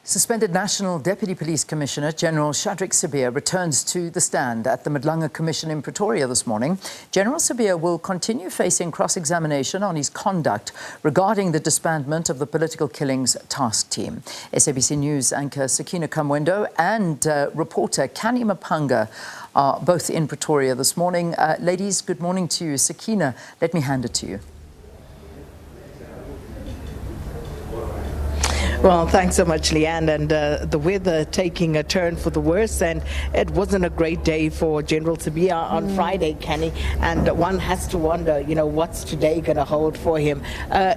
Suspended National Deputy Police Commissioner General Shadrack Sibiya returns to the stand at the Madlanga Commission in Pretoria this morning. General Sibiya will continue facing cross-examination on his conduct regarding the disbandment of the political killings task team. SABC News anchor Sakina Kamwendo and reporter Canny Maphanga are both in Pretoria this morning. Ladies, good morning to you. Sakina, let me hand it to you. Well, thanks so much, Leanne. And the weather taking a turn for the worse, and it wasn't a great day for General Sibiya on Friday, Canny. And one has to wonder, what's today going to hold for him?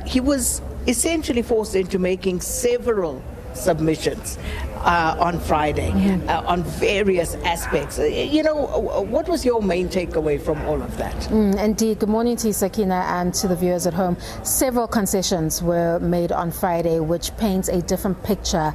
He was essentially forced into making several submissions on Friday on various aspects. What was your main takeaway from all of that? Indeed. Good morning to you, Sakina, and to the viewers at home. Several concessions were made on Friday, which paints a different picture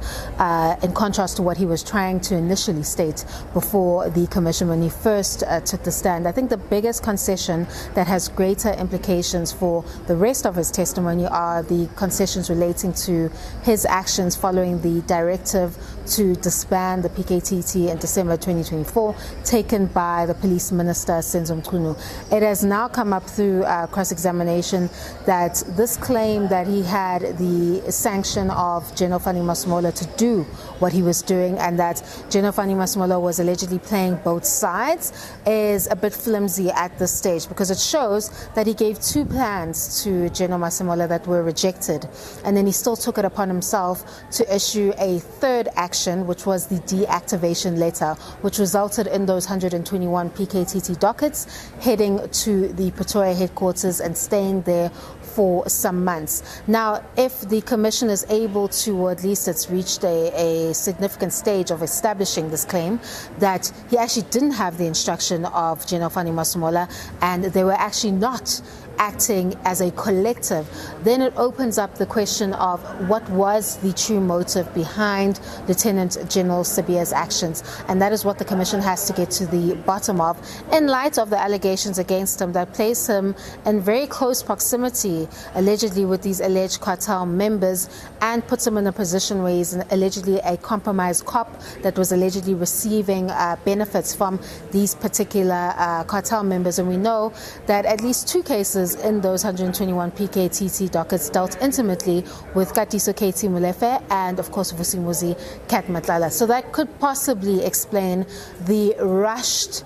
in contrast to what he was trying to initially state before the commission when he first took the stand. I think the biggest concession that has greater implications for the rest of his testimony are the concessions relating to his actions following the directive to disband the PKTT in December 2024, taken by the police minister, Senzo Mchunu. It has now come up through cross-examination that this claim that he had the sanction of General Masemola to do what he was doing, and that General Masemola was allegedly playing both sides, is a bit flimsy at this stage, because it shows that he gave two plans to General Masemola that were rejected, and then he still took it upon himself to issue a third action, which was the deactivation letter, which resulted in those 121 PKTT dockets heading to the Pretoria headquarters and staying there for some months. Now, if the commission is able to, or at least it's reached a significant stage of establishing this claim, that he actually didn't have the instruction of General Masemola and they were actually not acting as a collective, then it opens up the question of what was the true motive behind Lieutenant General Sibiya's actions. And that is what the commission has to get to the bottom of, in light of the allegations against him that place him in very close proximity, allegedly, with these alleged cartel members, and puts him in a position where he's allegedly a compromised cop that was allegedly receiving benefits from these particular cartel members. And we know that at least two cases in those 121 PKTT dockets dealt intimately with Katiso KT Mulefe and, of course, Vusimuzi Kat Matlala. So that could possibly explain the rushed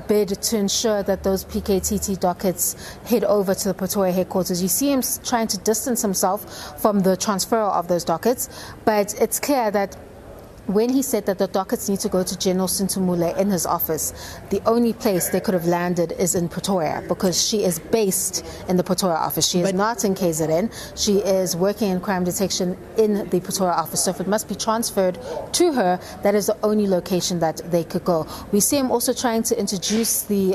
bid to ensure that those PKTT dockets head over to the Pretoria headquarters. You see him trying to distance himself from the transfer of those dockets, but it's clear that when he said that the dockets need to go to General Sintumule in his office, the only place they could have landed is in Pretoria, because she is based in the Pretoria office. She is not in KZN. She is working in crime detection in the Pretoria office. So if it must be transferred to her, that is the only location that they could go. We see him also trying to introduce the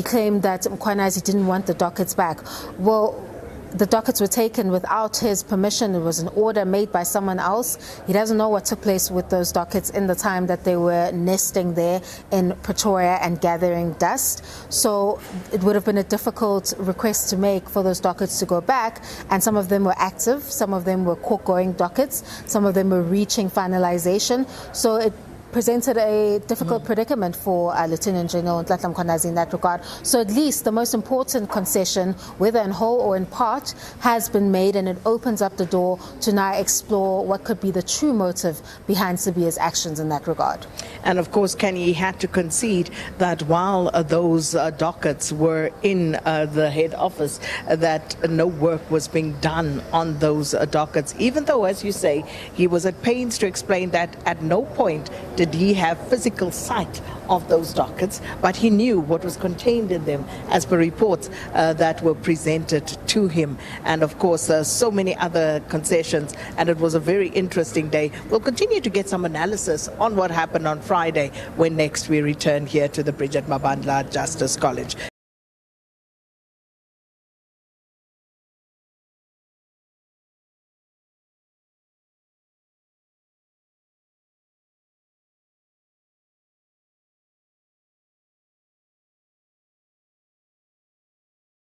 claim that Mkhwanazi didn't want the dockets back. Well, the dockets were taken without his permission. It was an order made by someone else. He doesn't know what took place with those dockets in the time that they were nesting there in Pretoria and gathering dust. So it would have been a difficult request to make for those dockets to go back. And some of them were active, some of them were court-going dockets, some of them were reaching finalization. So it presented a difficult predicament for Lieutenant General Mkhwanazi in that regard. So at least the most important concession, whether in whole or in part, has been made, and it opens up the door to now explore what could be the true motive behind Sibiya's actions in that regard. And of course, Canny had to concede that while those dockets were in the head office, that no work was being done on those dockets, even though, as you say, he was at pains to explain that at no point did he have physical sight of those dockets, but he knew what was contained in them as per reports that were presented to him. And of course, so many other concessions, and it was a very interesting day. We'll continue to get some analysis on what happened on Friday when next we return here to the Bridget Mabandla Justice College.